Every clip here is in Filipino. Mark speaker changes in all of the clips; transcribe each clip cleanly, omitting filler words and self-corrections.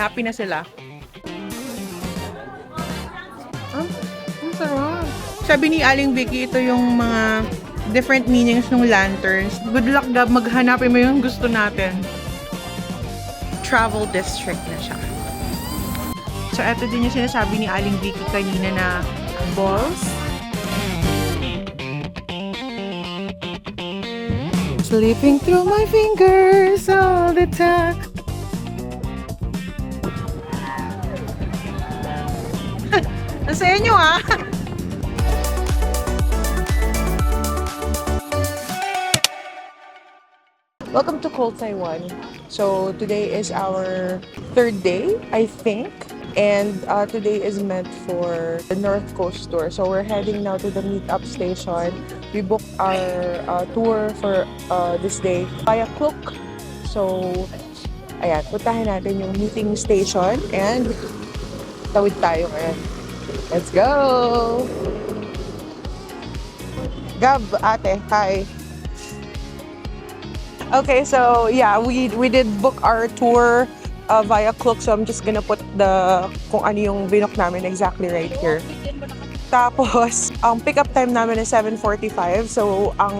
Speaker 1: happy na sila. Ang sarap. Sabi ni Aling Vicky, ito yung mga different meanings ng lanterns. Good luck, Gab. Maghanapin mo yung gusto natin. Travel district na siya. So, ito din yung sinasabi ni Aling Vicky kanina na balls. Slipping through my fingers all the time. Nasa inyo ha? Welcome to Cold Taiwan. So today is our third day, I think. And today is meant for the North Coast tour. So we're heading now to the meetup station. We booked our tour for this day via Klook. So, ayan, puntahan natin yung meeting station and tawid tayo ngayon. Let's go! Gab, ate, hi. Okay, so yeah, we did book our tour via Klook, so I'm just gonna put kung ano yung binook namin exactly right here. Tapos, ang pick-up time namin is 7:45, so ang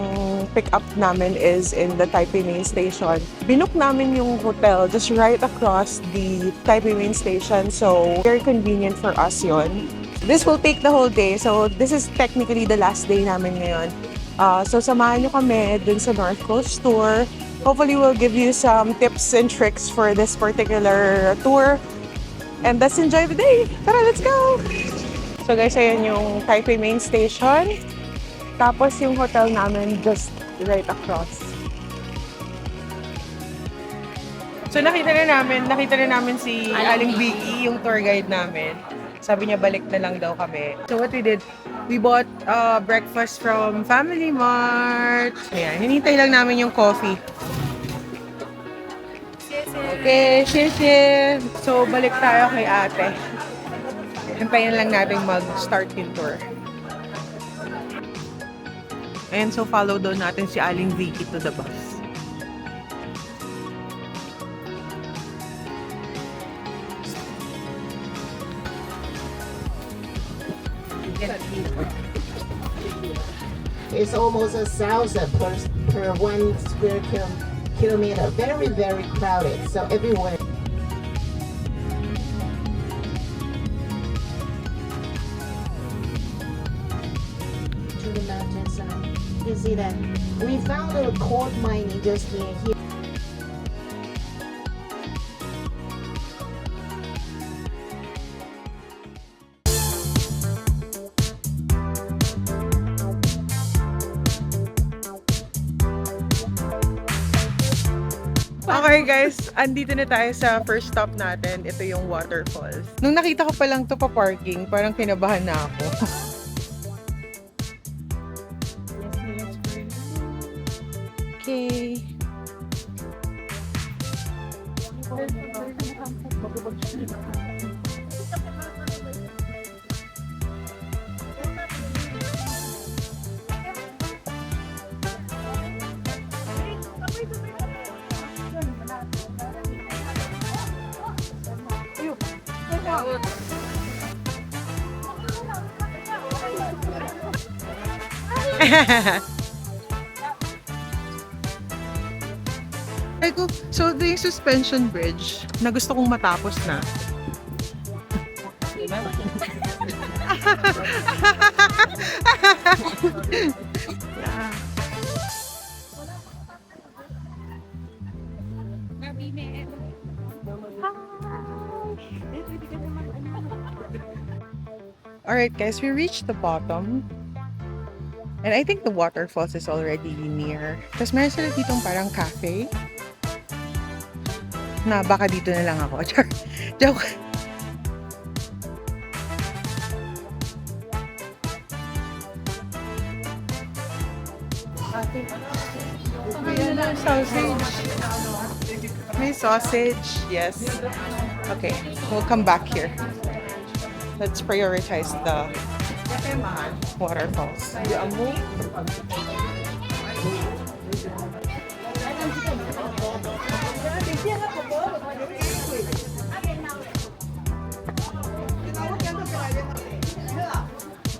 Speaker 1: pick-up namin is in the Taipei Main Station. Binook namin yung hotel just right across the Taipei Main Station, so very convenient for us yon. This will take the whole day, so this is technically the last day namin ngayon. So samahan nyo kami dun sa North Coast Tour. Hopefully we'll give you some tips and tricks for this particular tour. And let's enjoy the day! Tara, let's go! So guys, ayan yung Taipei Main Station. Tapos yung hotel namin just right across. So nakita na namin si Aling Vicky, yung tour guide namin. Sabi niya balik na lang daw kami. So what we did, we bought breakfast from Family Mart. Ayan, hinintay lang namin yung coffee. Okay, share. So balik tayo kay ate. Hintayin lang natin mag-start yung tour. And so follow doon natin si Aling Vicky to the bus.
Speaker 2: It's almost 1,000 per 1 square kilometer. Very, very crowded. So everywhere. To the mountainside. You see that? We found a coal mining just near here.
Speaker 1: Okay guys, andito na tayo sa first stop natin. Ito yung waterfalls. Nung nakita ko pa lang to pa parking, parang kinabahan na ako. Okay. Ay ko, so ito yung suspension bridge na gusto kong matapos na. Yeah. Alright guys, we reached the bottom. And I think the waterfalls is already near. Tapos meron sila ditong parang cafe. Na baka dito na lang ako. Joke. Ayan, sausage. May sausage, yes. Okay, we'll come back here. Let's prioritize the waterfalls.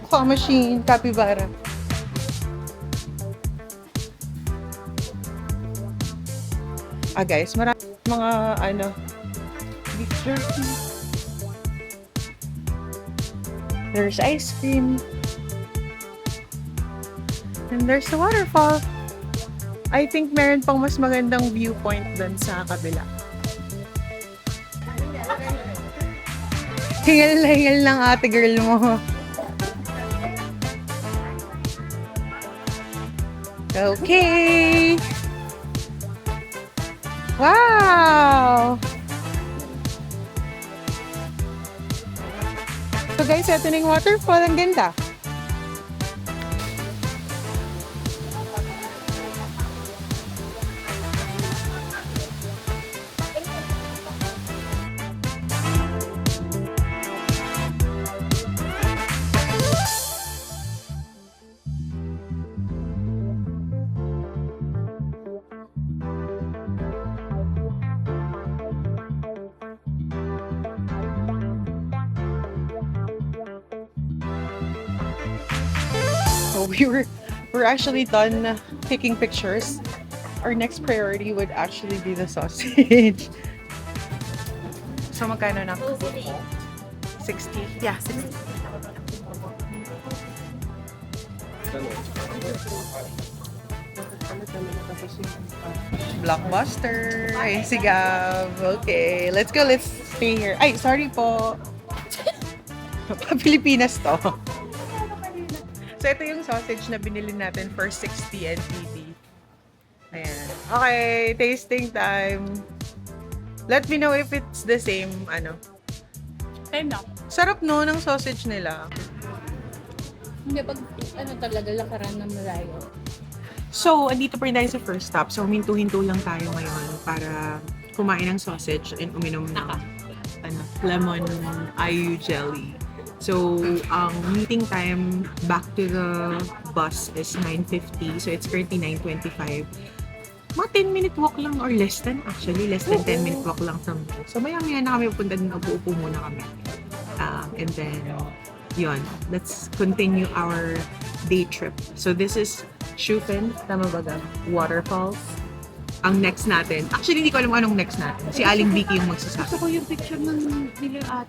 Speaker 1: claw machine, capybara. Guys, marami mga beef jerky. There's ice cream. And there's a waterfall. I think meron pang mas magandang viewpoint dun sa kabila. Hingal na hingal ng ate girl mo. Okay. Wow! So guys, ito na yung waterfall. Ang ganda. So we're actually done taking pictures. Our next priority would actually be the sausage. So magkano na? 60? Yeah, 60. Blockbuster. Ay, sigaw. Okay, let's go. Let's stay here. Ay, sorry po. Pilipinas to. So, ito yung sausage na binili natin for 60 NTD. Ayan. Okay, tasting time. Let me know if it's the same,
Speaker 3: Same lang.
Speaker 1: Sarap no, ng sausage nila.
Speaker 3: Hindi, pag talaga lakaran ng malayo.
Speaker 1: So, andito pa rin tayo sa first stop. So, huminto-hinto lang tayo ngayon para kumain ng sausage and uminom ng lemon ayu jelly. So, ang meeting time back to the bus is 9:50. So, it's currently 9:25. Mga 10-minute walk lang or less than actually. Less than 10-minute walk lang from here. So, maya-maya na kami pupunta din. Upo-upo muna kami. And then, yun. Let's continue our day trip. So, this is Schufen, tama ba ga? Waterfalls. Ang next natin. Actually, hindi ko alam anong next natin. Si Aling Vicky yung magsasabi.
Speaker 3: Gusto ko yung picture ng nila at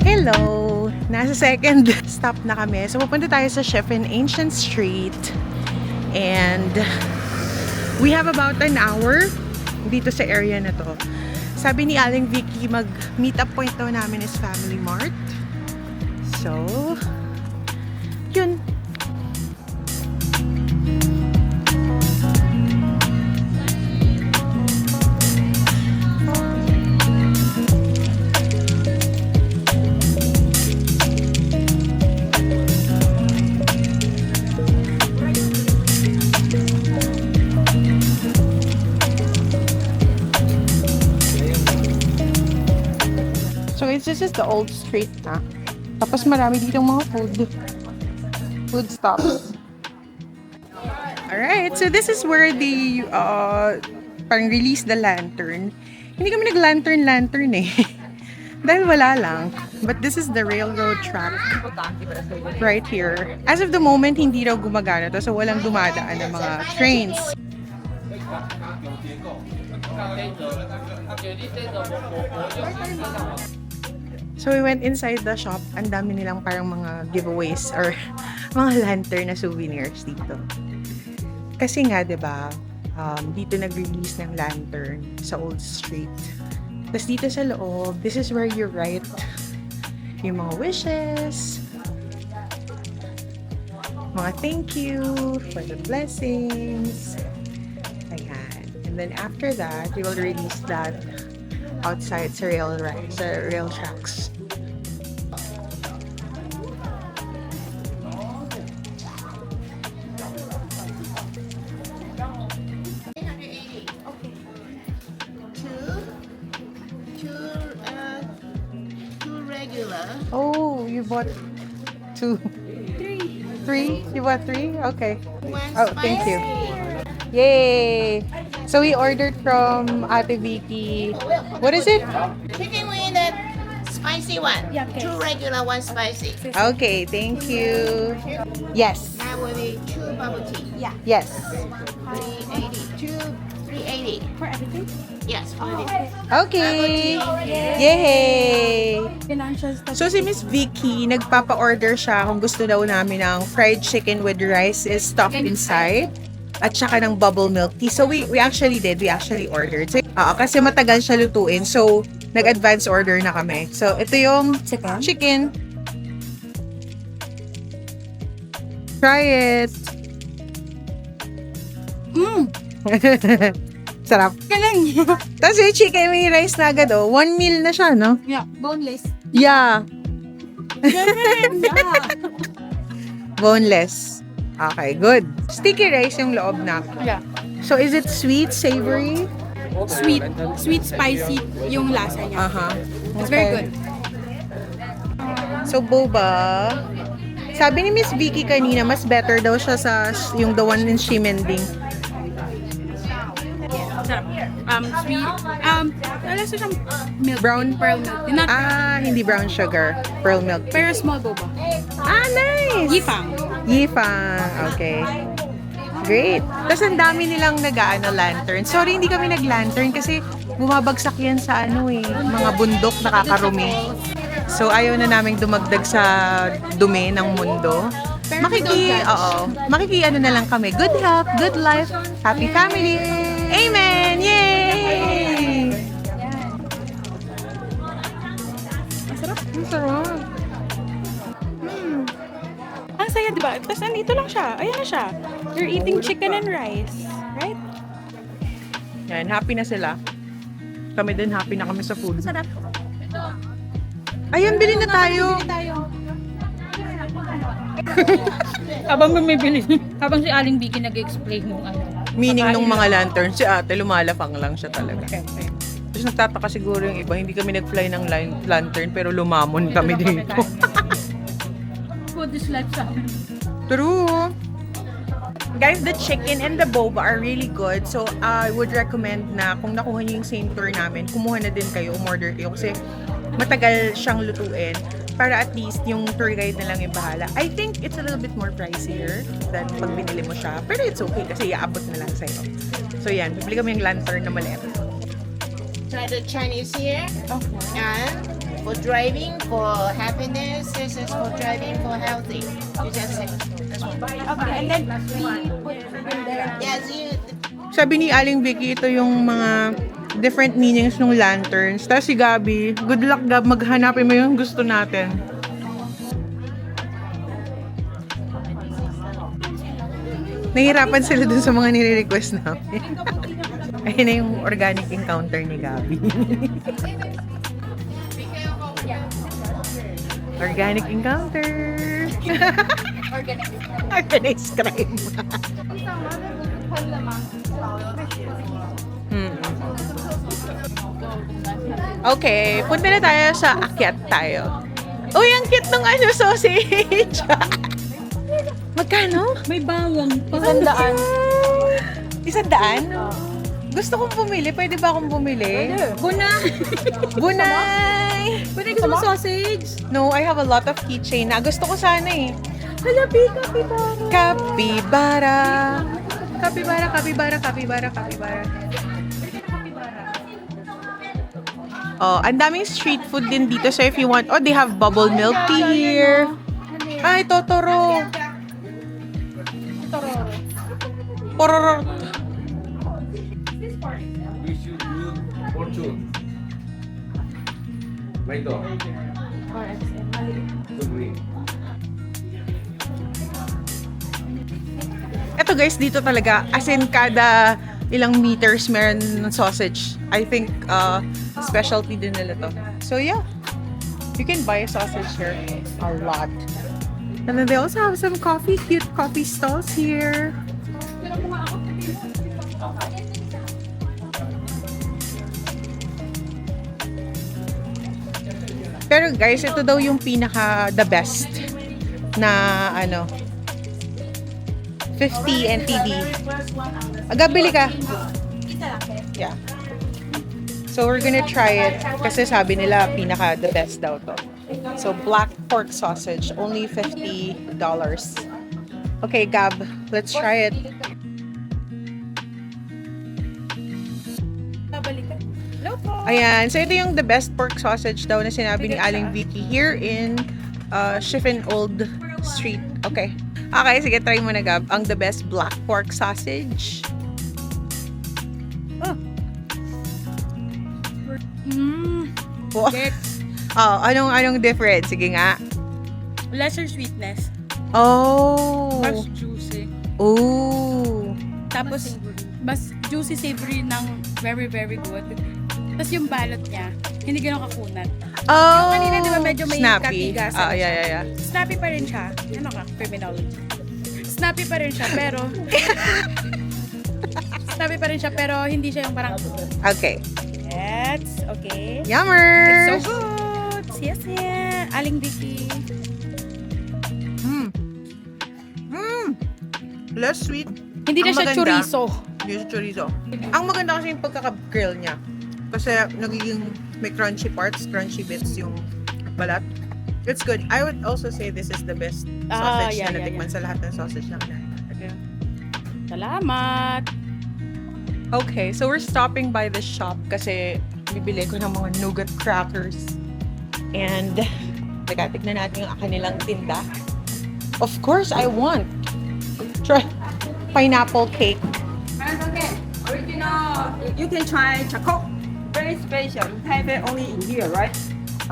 Speaker 1: Hello! Nasa second stop na kami. So, pupunta tayo sa Schufen Ancient Street. And we have about an hour dito sa area na to. Sabi ni Aling Vicky, mag-meet up point daw namin is Family Mart. So, yun. So this is the old street na. Tapos marami ditong mga food stops. Alright, so this is where they parang release the lantern. Hindi kami nag-lantern eh. Dahil wala lang. But this is the railroad track right here. As of the moment, hindi raw gumagana to. So walang dumadaan ng mga trains. So we went inside the shop. Ang dami nilang parang mga giveaways or mga lantern na souvenirs dito. Kasi nga, 'di ba? Dito nag-release ng lantern sa Old Street. Tapos dito sa loob, this is where you write yung mga wishes, mga thank you for the blessings. Ayan. And then after that, we will release that outside sa rail tracks.
Speaker 2: Two regular.
Speaker 1: Oh, you bought two.
Speaker 3: 3.
Speaker 1: 3? You want 3? Okay.
Speaker 2: One
Speaker 1: Oh, thank you.
Speaker 2: spicy.
Speaker 1: Yay! So we ordered from Ate Vicky. What is it?
Speaker 2: Chicken with that spicy one.
Speaker 3: Yeah, okay.
Speaker 2: 2 regular, 1 spicy.
Speaker 1: Okay, thank you. Yes.
Speaker 2: That will be 2 bubble tea.
Speaker 1: Yes.
Speaker 2: 380. 380.
Speaker 3: For everything?
Speaker 2: Yes, for this.
Speaker 1: Okay. Yay!
Speaker 3: Financial stuff.
Speaker 1: So si Miss Vicky, nagpapa-order siya kung gusto daw namin ng fried chicken with rice is stuffed inside. At saka ng bubble milk tea. So we actually did. We actually ordered. So, kasi matagal siya lutuin. So, nag-advance order na kami. So, ito yung chicken. Try it. Sarap.
Speaker 3: Galing!
Speaker 1: Tapos yung chicken may rice na agad, oh. 1 meal na siya, no?
Speaker 3: Yeah, boneless.
Speaker 1: Yeah.
Speaker 3: Galing! Yeah.
Speaker 1: Boneless. Okay, good. Sticky rice yung loob na.
Speaker 3: Yeah.
Speaker 1: So, is it sweet, savory?
Speaker 3: Sweet. Sweet, spicy yung lasa niya.
Speaker 1: Aha.
Speaker 3: It's very good.
Speaker 1: So, boba. Sabi ni Miss Vicky kanina, mas better daw siya sa yung the one in Shimending.
Speaker 3: Sarap. Sweet. Lasa siyang milk.
Speaker 1: Brown?
Speaker 3: Pearl milk. Not,
Speaker 1: Hindi brown sugar. Pearl milk.
Speaker 3: pero small boba.
Speaker 1: Nice!
Speaker 3: Yifang.
Speaker 1: Yifang. Okay. Great. Tapos ang dami nilang lantern. Sorry, hindi kami nag-lantern kasi bumabagsak yan sa mga bundok, nakakarumi. So, ayaw na naming dumagdag sa dumi ng mundo. Makiki na lang kami. Good health, good life, happy family. Amen! Yay!
Speaker 3: Masarap.
Speaker 1: Ang sarap.
Speaker 3: Ang saya, di ba? Tapos andito lang siya. Ayan na siya. You're eating chicken and rice. Right?
Speaker 1: Yan, happy na sila. Kami din, happy na kami sa food.
Speaker 3: Sarap.
Speaker 1: Ayun, bilhin na tayo.
Speaker 3: Habang bumibili, habang si Aling Vicky nag-explain ng ano.
Speaker 1: Meaning nung mga lantern, si ate lumalapang lang siya talaga. Tapos nagtataka siguro yung iba, hindi kami nag-fly ng lantern pero lumamon kami dito.
Speaker 3: Food is life sa amin.
Speaker 1: True. Guys, the chicken and the boba are really good. So, I would recommend na kung nakuha niyo yung same tour namin, kumuha na din kayo, umorder kayo. Kasi matagal siyang lutuin para at least yung tour guide na lang yung bahala. I think it's a little bit more pricier than pag binili mo siya. Pero it's okay kasi iaabot na lang sa'yo. So, yan. Bibili kami yung lantern na maliit.
Speaker 2: Try the Chinese here.
Speaker 3: Okay.
Speaker 2: And for driving, for happiness, this is for driving, for healthy. You just say this one.
Speaker 3: Okay, and then we put in there.
Speaker 2: Yes, you.
Speaker 1: Sabi ni Aling Vicky, ito yung mga different meanings ng lanterns. Tapos si Gabi, good luck Gab, maghanapin mo yung gusto natin. Nahihirapan sila dun sa mga nire-request namin. Ayun na yung organic encounter ni Gabi. Organic encounter. Organic scribe. Okay, punta na tayo sa akyat tayo. Uy, ang cute ng sausage. Magkano?
Speaker 3: May bawang pa.
Speaker 1: 100. 100? Gusto kong bumili. Pwede ba akong bumili?
Speaker 3: Bunay!
Speaker 1: Bunay!
Speaker 3: Pwede gusto mo sausage?
Speaker 1: No, I have a lot of keychain na. Gusto ko sana eh.
Speaker 3: Halapi, kapitara.
Speaker 1: Kapibara. Oh, ang daming street food din dito. So if you want, they have bubble milk tea here. Ay, Totoro. Pororo.
Speaker 4: Fortune. Ito.
Speaker 1: Eto guys, dito talaga, as in kada ilang meters meron ng sausage. I think specialty din nila to. So yeah, you can buy a sausage here. A lot. And then they also have some cute coffee stalls here. Pero guys, ito daw yung pinaka the best na 50 NTD. Agad, bili ka. Yeah. So we're gonna try it kasi sabi nila pinaka the best daw to. So black pork sausage, only $50. Okay, Gab, let's try it.
Speaker 3: Babalikan. Hello po.
Speaker 1: Ayan, so ito yung the best pork sausage daw na sinabi ni Aling Vicky here in Schiffen Old Street. Okay. Okay, sige, try mo na, Gab. Ang the best black pork sausage. Oh. Oh. Oh, anong difference? Sige nga.
Speaker 3: Lesser sweetness.
Speaker 1: Oh.
Speaker 3: Mas juicy.
Speaker 1: Oh.
Speaker 3: Tapos, mas juicy savory ng very, very good. Tapos yung balot niya, hindi ganun kakunat.
Speaker 1: Oh.
Speaker 3: Yung kanina, di ba, medyo may
Speaker 1: snappy.
Speaker 3: katigasan
Speaker 1: Ah, yeah.
Speaker 3: Snappy pa rin siya. Ano ka? Criminology. Snappy pa rin siya, pero... snappy pa rin siya, pero hindi siya yung parang...
Speaker 1: Okay.
Speaker 3: Yes. Okay.
Speaker 1: Yummers!
Speaker 3: It's so good. Yes, yeah. Aling Vicky.
Speaker 1: Less sweet.
Speaker 3: Hindi na
Speaker 1: Ang
Speaker 3: siya
Speaker 1: maganda.
Speaker 3: chorizo.
Speaker 1: Hindi siya chorizo. Ang maganda kasi yung pagkaka-grill niya. Kasi nagiging may crunchy parts, crunchy bits yung balat. It's good. I would also say this is the best sausage na natikman sa lahat ng sausage na kinain.
Speaker 3: Salamat.
Speaker 1: Okay, so we're stopping by this shop kasi bibili ko ng mga nougat crackers. And tignan natin yung kanilang tinda. Of course, I want try pineapple cake.
Speaker 4: Okay, original. You can try Choco. Very special. In Taipei, only in here, right?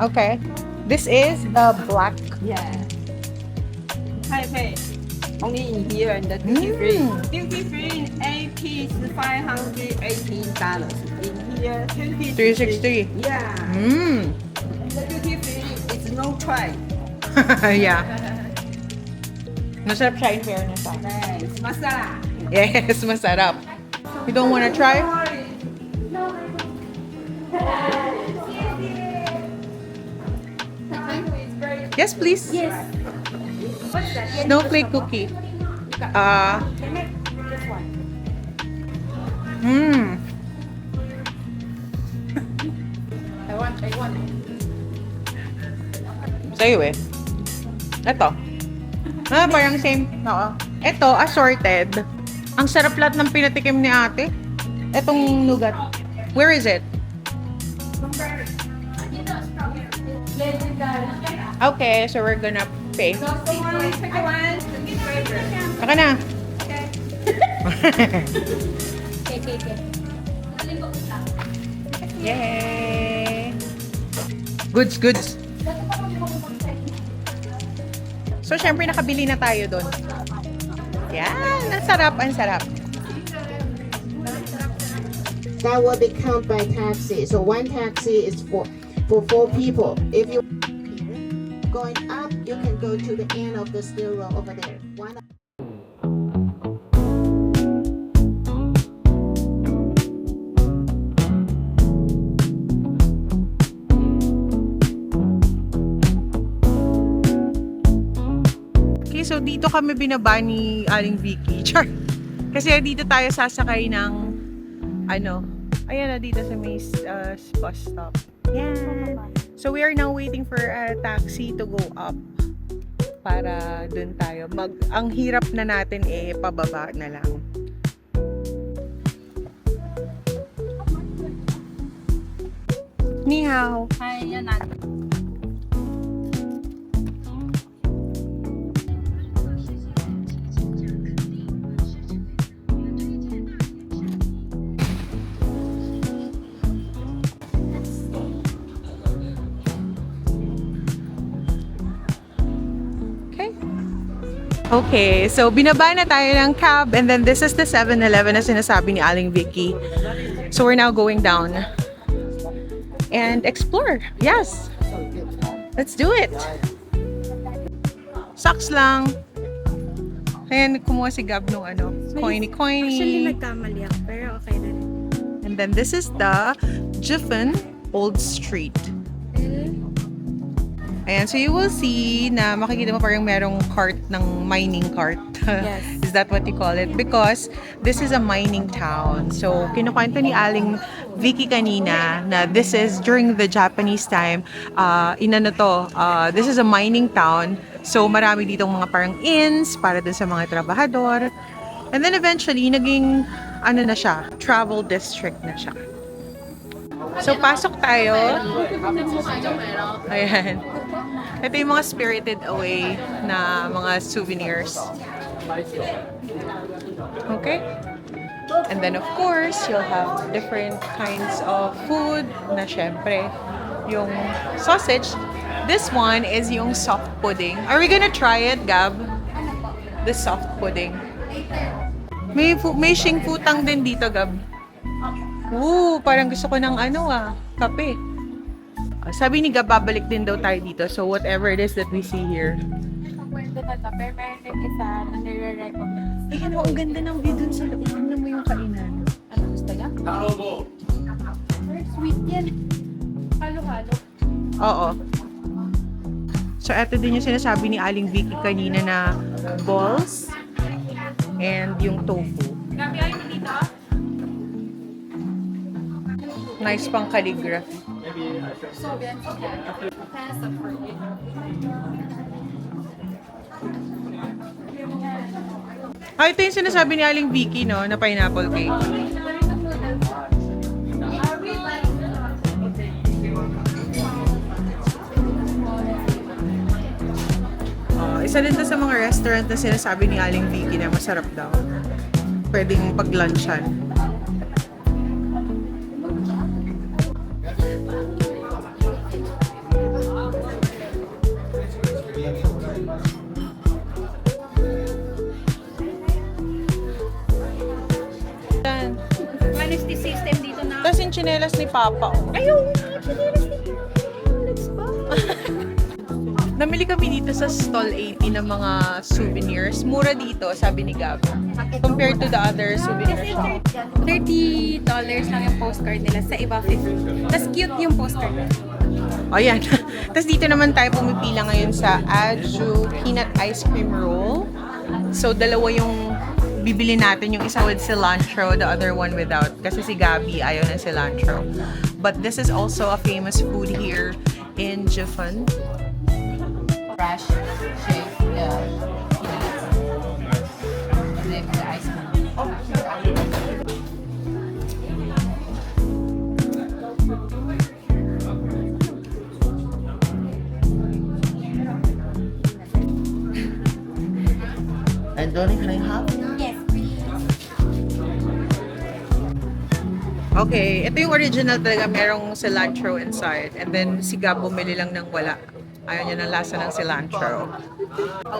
Speaker 1: Okay. This is the black.
Speaker 4: Yeah. Taipei, only in here and the duty free. Duty free a piece $518. In here,
Speaker 1: 363.
Speaker 4: Yeah.
Speaker 1: Mmm.
Speaker 4: And the duty free is no try.
Speaker 1: Yeah. Masarap siya in fairness.
Speaker 4: Nice. Masala.
Speaker 1: Yes, masarap. You don't wanna try? Yes, please.
Speaker 3: Yes.
Speaker 1: Snowflake cookie. Mmm.
Speaker 3: I want.
Speaker 1: Sa'yo eh. Ito. Parang same. Oo. Ito, assorted. Ang sarap lahat ng pinatikim ni ate. Etong nougat. Where is it? Okay, so we're gonna pay. Saka na. Yay! Goods. So, syempre, nakabili na tayo doon. Yan! Ang sarap.
Speaker 2: That will be counted by taxi. So one taxi is for 4 people. If you going up, you can go to the end of the stairwell over there. One.
Speaker 1: Okay, so dito kami binaba ni Aling Vicky. Char! Kasi dito tayo sasakay ng ayan na dito sa may bus stop. Yan. So we are now waiting for a taxi to go up para dun tayo. Ang hirap na natin pababa na lang. Ni hao.
Speaker 3: Hi, yan natin.
Speaker 1: Okay, so binaba na tayo ng cab and then this is the 7-Eleven na sinasabi ni Aling Vicky. So we're now going down and explore. Yes! Let's do it! Sucks lang. Kaya kumuha si Gab nung coiny.
Speaker 3: Actually, nagkamali ako, pero okay na rin.
Speaker 1: And then this is the Jiffen Old Street. Ayan, so you will see na makikita mo parang merong cart ng mining cart.
Speaker 3: Yes.
Speaker 1: Is that what you call it? Because this is a mining town. So, kinukwento ni Aling Vicky kanina na this is during the Japanese time, this is a mining town. So, marami ditong mga parang inns para dun sa mga trabahador. And then eventually, naging, na siya, travel district na siya. So, pasok tayo. Ayan. Ito yung mga spirited away na mga souvenirs. Okay? And then, of course, you'll have different kinds of food na syempre, yung sausage. This one is yung soft pudding. Are we gonna try it, Gab? The soft pudding. May shingputang din dito, Gab. Ooh, parang gusto ko ng kape. Sabi ni Gab, babalik din daw tayo dito. So, whatever it is that we see here.
Speaker 3: Kwento na to, pero meron din isa na nire-recommend.
Speaker 1: Ay, ang ganda ng view dun sa loob. Tingnan mo yung kainan.
Speaker 3: Ano gusto niya? Sweet yan. Halo-halo.
Speaker 1: Oo. So, eto din yung sinasabi ni Aling Vicky kanina na balls and yung tofu.
Speaker 3: Gabi, ayaw mo dito?
Speaker 1: Nice pang calligraphy.
Speaker 3: So, yan. Pass up for you.
Speaker 1: Ito yung sinasabi ni Aling Vicky, no? Na pineapple cake. Isa din to sa mga restaurant na sinasabi ni Aling Vicky na masarap daw. Pwedeng pag-lunchan.
Speaker 3: Honesty system dito na.
Speaker 1: Tapos yung tsinelas ni Papa.
Speaker 3: Ayaw! Chinelas dito. Let's go.
Speaker 1: Namili kami dito sa stall 80 ng mga souvenirs. Mura dito, sabi ni Gab. Compared to the other souvenir shop.
Speaker 3: $30 lang yung postcard nila. Sa iba, 50. Tapos cute yung postcard nila.
Speaker 1: O yan. Tapos dito naman tayo pumipila ngayon sa Aju Peanut Ice Cream Roll. So, dalawa yung bibili natin. Yung isa with cilantro, the other one without. Kasi si Gabi ayaw ng cilantro. But this is also a famous food here in Jiufen.
Speaker 5: Fresh shake the peanuts. And then the ice cream.
Speaker 6: And Donnie, can I have?
Speaker 1: Okay, ito yung original talaga. Merong cilantro inside. And then si Gab bumili lang ng wala. Ayaw niya ng lasa ng cilantro.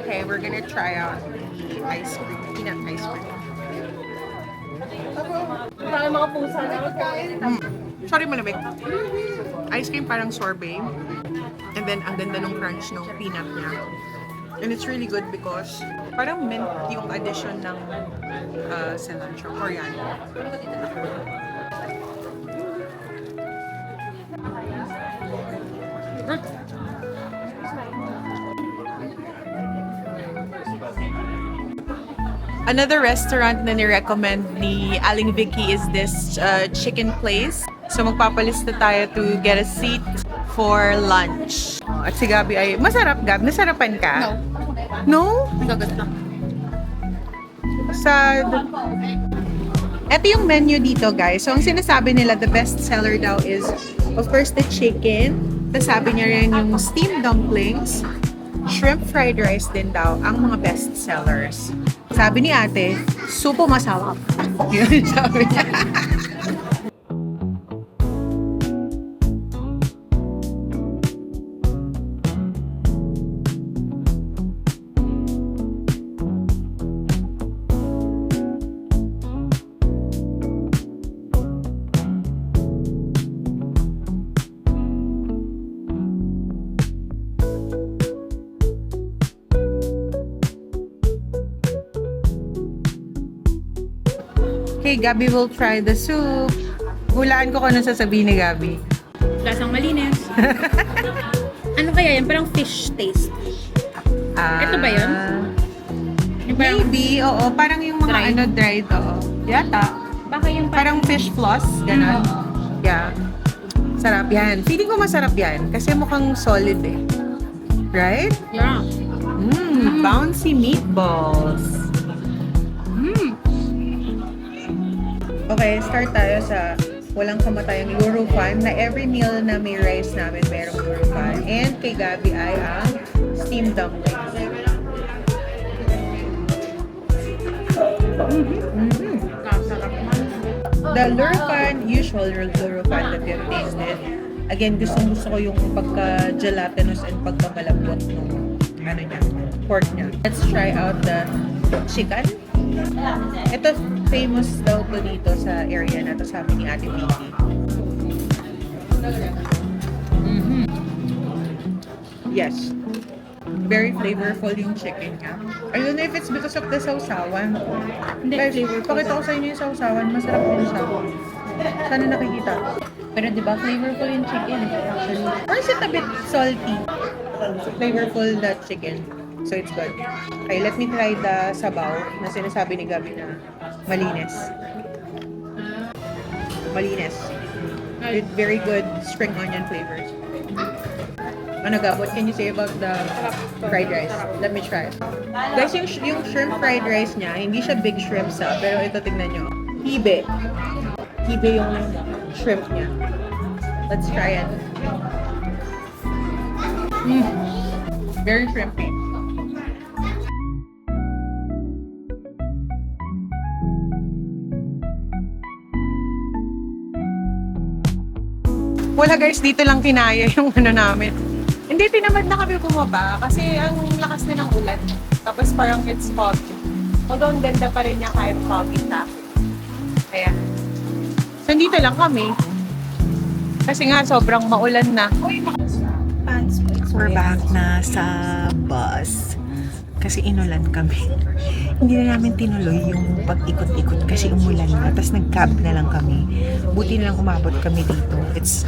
Speaker 1: Okay, we're gonna try out the ice cream, peanut ice cream.
Speaker 3: Parang mga pusa na.
Speaker 1: Sorry, malamig. Ice cream parang sorbet. And then, ang ganda ng crunch ng peanut niya. And it's really good because parang mint yung addition ng cilantro, coriander. Another restaurant na ni-recommend ni Aling Vicky is this chicken place. So magpapalista tayo to get a seat for lunch. At si Gabi ay, masarap Gab? Nasarapan ka? No?
Speaker 3: Nagagat lang.
Speaker 1: Ito yung menu dito guys. So ang sinasabi nila, the best seller daw is of course the chicken. Tapos sabi niya rin yung steamed dumplings, shrimp fried rice din daw ang mga best sellers. Sabi ni ate, super masarap. Yun sabi niya. Okay, Gabi will try the soup. Hulaan ko kung ano sasabihin ni Gabi.
Speaker 3: Lasang malinis. Ano kaya yan? Parang fish taste. Ito ba yun?
Speaker 1: Maybe, oo. Parang yung mga
Speaker 3: Dried.
Speaker 1: dried, oo. Yata.
Speaker 3: Baka yung
Speaker 1: Parang fish floss, gano'n. Yeah. Sarap yan. Feeling ko masarap yan kasi mukhang solid eh. Right?
Speaker 3: Yeah.
Speaker 1: Bouncy meatballs. Okay, start tayo sa walang kamatayang Euro fan na every meal na may rice namin merong Euro fan. And kay Gabi ay ang steamed dumplings. The Lurfan, usual Lurfan that we have tasted. Again, gusto ko yung pagka-gelatinous and pagka-malambot ng pork niya. Let's try out the chicken. Ito, famous daw to dito sa area na to, sabi ni Ate Vicky. Yes. Very flavorful yung chicken niya. I don't know if it's because of the sausawan.
Speaker 3: Hindi,
Speaker 1: Guys,
Speaker 3: flavorful.
Speaker 1: pakita ko sa inyo yung sausawan. Masarap din siya. Sana nakikita.
Speaker 3: Pero di ba flavorful yung chicken?
Speaker 1: Or is it a bit salty? Flavorful the chicken. So it's good. Okay, let me try the sabaw na sinasabi ni Gabi na malinis. Malinis. With very good spring onion flavors. Ano Gab, what can you say about the fried rice? Let me try. Guys, yung shrimp fried rice niya, hindi siya big shrimps pero ito tignan nyo. Hibe. Hibe yung shrimp niya. Let's try it. Very shrimpy. Wala guys, dito lang kinaya yung namin. Hindi, tinamad na kami bumaba kasi ang lakas na ng ulan. Tapos parang it's foggy. Although ang ganda pa rin niya kahit foggy na. Kaya, so dito lang kami. Kasi nga sobrang maulan na.
Speaker 7: We're back na sa bus kasi inulan kami. Hindi na namin tinuloy yung pag-ikot-ikot kasi umulan na. Tapos nag-cab na lang kami. Buti na lang umabot kami dito. It's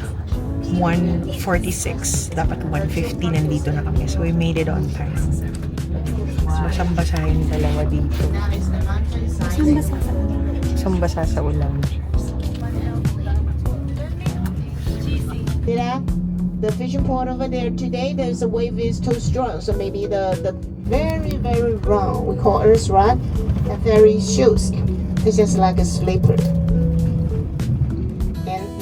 Speaker 7: 1:46. Dapat 1:50 nandito na kami. So we made it on time. Basang-basa yung dalawa dito. Basang-basa sa ulan.
Speaker 2: The fishing port over there today, there's a wave is too strong, so maybe the very wrong, we call earth rock, and very shoes. It's just like a slipper. And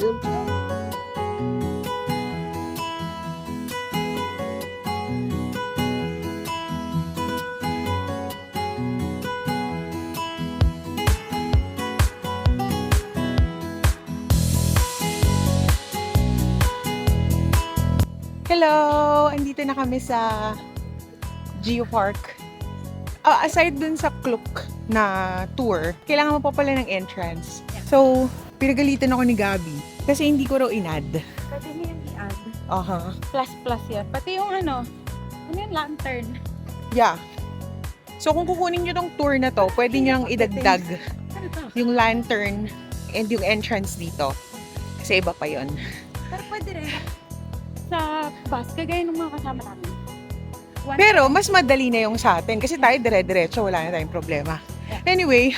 Speaker 1: Hello! Andito na kami sa Geopark. Aside dun sa Klook na tour, kailangan mo pa pala ng entrance. So, pinagalitan ako ni Gabi kasi hindi ko raw inad.
Speaker 3: Pwede niyo yung i-add.
Speaker 1: Aha.
Speaker 3: Plus yan. Pati yung ano yung lantern.
Speaker 1: Yeah. So, kung kukunin nyo tong tour na to, pwede nyo nang idagdag
Speaker 3: Ano to?
Speaker 1: yung lantern and yung entrance dito. Kasi iba pa yon.
Speaker 3: Pero pwede rin. Sa bus, kagaya ng mga kasama namin.
Speaker 1: Pero, mas madali na yung sa atin kasi tayo dire-diretso, wala na tayong problema. Anyway,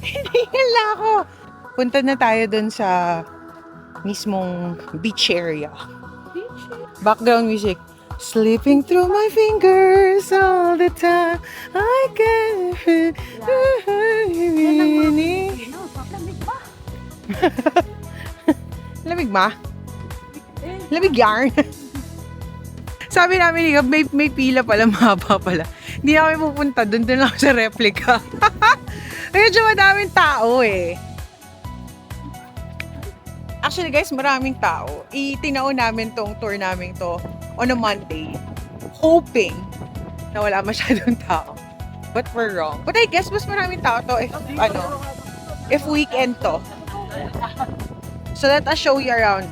Speaker 1: hinihila ako. Punta na tayo dun sa mismong beach area. Background music. Slipping through my fingers all the time. I can Lamig ba? Lamig yarn. Sabi namin ni Gab, may pila pala, mahaba pala. Hindi na kami pupunta doon lang ako sa replica. Medyo madaming tao eh. Actually guys, maraming tao. Itinao namin tong tour namin to on a Monday. Hoping na wala masyadong tao. But we're wrong. But I guess mas maraming tao to if weekend to. So let us show you around.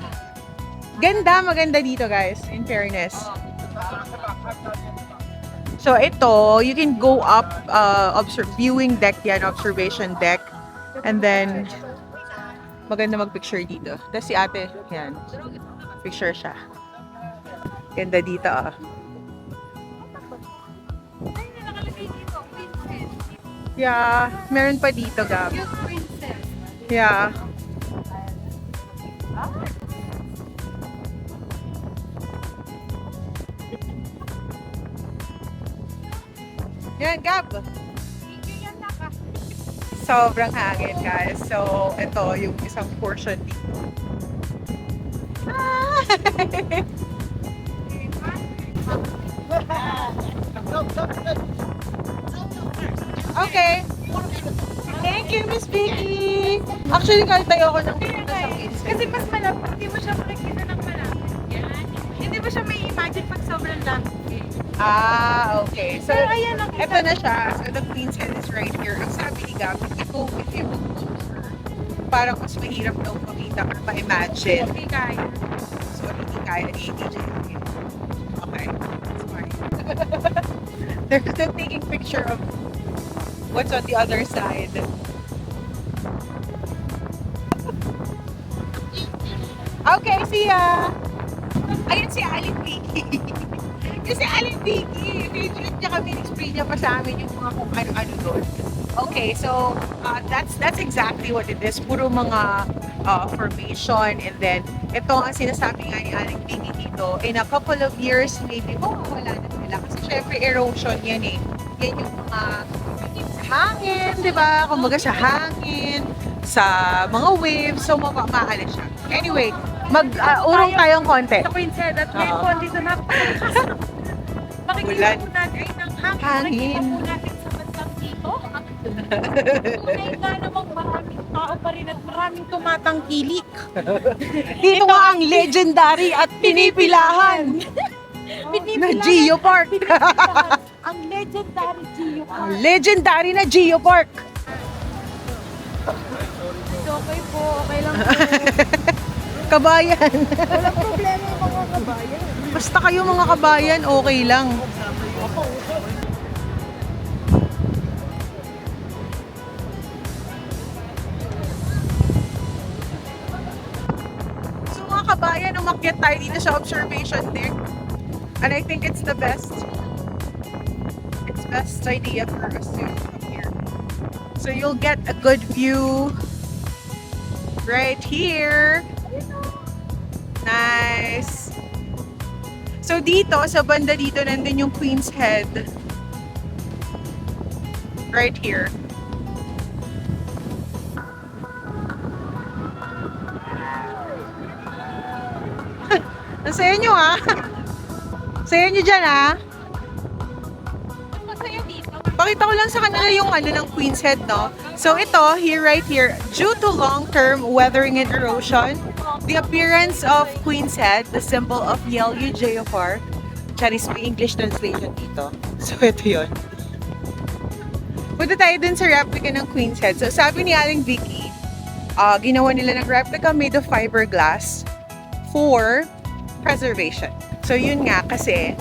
Speaker 1: Maganda dito guys, in fairness. So ito, you can go up, viewing deck yan, observation deck. And then, maganda mag-picture dito. Tapos si ate, yan, picture siya. Ganda dito Yeah, meron pa dito, Gab.
Speaker 3: Cute princess.
Speaker 1: Yeah. Yan, Gab. Sobrang hangin, guys. So, ito yung isang portion dito. Ah! Okay. Thank you, Miss Vicky. Actually, kahit tayo ako ng punta sa kids.
Speaker 7: Kasi mas malapit, hindi mo siya makikita ng malapit. Hindi mo siya may imagine pag sobrang lapit.
Speaker 1: Ah, okay. So,
Speaker 7: Pero ayan ang
Speaker 1: ito na siya. So, the Queen's Head is right here. Ang sabi ni Gab, ito, if you look closer, parang mas mahirap daw makita or ma-imagine.
Speaker 7: Okay, kaya.
Speaker 1: So, hindi kaya ni ATJ. Okay, that's fine. They're still taking picture of what's on the other side. Okay, see ya! Ayun si Aling Vicky. Kasi Aling Vicky, video niya kami, explain niya pa sa amin yung mga kung ano-ano doon. Okay, so that's exactly what it is. Puro mga formation, and then ito ang sinasabi nga ni Aling Vicky dito, in a couple of years, maybe mawawala na sila. Kasi syempre erosion yan eh. Yan yung mga sa hangin, di ba? Kumbaga sa hangin, sa mga waves, so maalis siya. Anyway, urong tayong konti.
Speaker 7: Sa Queen's Head at ngayon
Speaker 1: Oo.
Speaker 7: po, dito napakalakas. Makikita
Speaker 1: Ulan.
Speaker 7: po natin ay ng hangin.
Speaker 1: Hangin.
Speaker 7: Makikita po natin sa bansang dito. Tunay nga namang maraming tao pa rin at maraming tumatangkilik.
Speaker 1: Dito nga ang legendary at pinipilahan na Geo Park.
Speaker 7: Ang legendary Geo Park.
Speaker 1: Legendary na Geo Park.
Speaker 7: Okay po, okay lang po.
Speaker 1: Kabayan.
Speaker 7: Walang problema yung mga kabayan.
Speaker 1: Basta kayo mga kabayan, okay lang. So mga kabayan, umakyat tayo dito sa observation deck. And I think it's the best idea for us to come here. So you'll get a good view right here. Nice. So dito, sa banda dito, nandun yung Queen's Head. Right here. Ang saya nyo ah. Saya nyo dyan ah.
Speaker 7: Masaya dito.
Speaker 1: Pakita ko lang sa kanila yung ano ng Queen's Head, no? So ito, right here, due to long-term weathering and erosion, the appearance of Queen's Head, the symbol of Yellow Geopark, Charis, may English translation dito. So ito yun. Punta tayo dun sa replica ng Queen's Head. So sabi ni Aling Vicky, ginawa nila ng replica made of fiberglass for preservation. So yun nga, kasi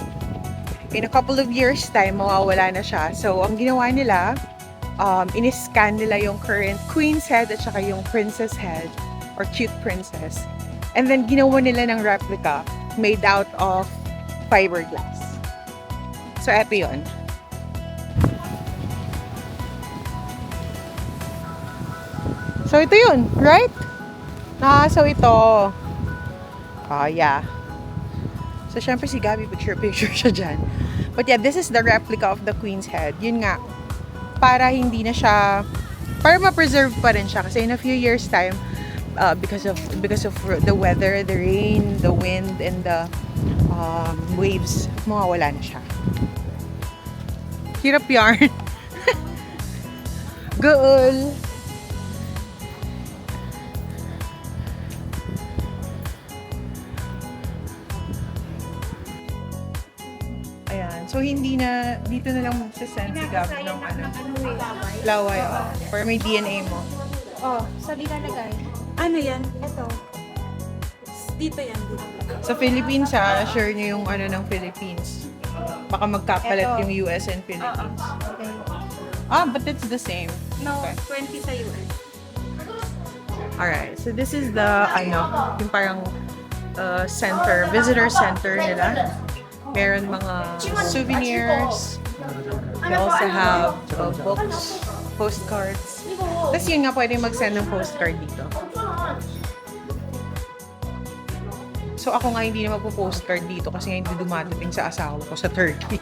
Speaker 1: in a couple of years time, mawawala na siya. So ang ginawa nila, in-scan nila yung current Queen's Head at saka yung Princess Head or Cute Princess. And then ginawa nila ng replica made out of fiberglass. So eto yun. So ito yun, right? So ito. Yeah. So syempre si Gabby picture siya dyan. But yeah, this is the replica of the Queen's Head. Yun nga, para hindi na siya, para ma-preserve pa rin siya. Kasi in a few years time, because of the weather, the rain, the wind, and the waves, mawawala na siya. Hirap yarn. Goal. Ayan. So, hindi na, dito na lang magsasend si Gab ng ano. Laway. Or may DNA mo.
Speaker 7: Oh, sa nilalagay. Ano yan? Ito. Dito yan. Dito.
Speaker 1: Sa Philippines, share nyo yung ano ng Philippines. Baka magkapalit
Speaker 7: Eto.
Speaker 1: yung US and Philippines.
Speaker 7: Okay.
Speaker 1: But it's the same.
Speaker 7: No,
Speaker 1: Okay.
Speaker 7: 20 sa US.
Speaker 1: Alright. So, this is the, yung parang center, visitor center nila. Meron mga souvenirs. They also have books.
Speaker 7: postcards. Tapos yun nga, pwede mag-send ng postcard dito. So ako nga hindi na magpo-postcard dito kasi nga hindi dumadating sa asawa ko sa Turkey.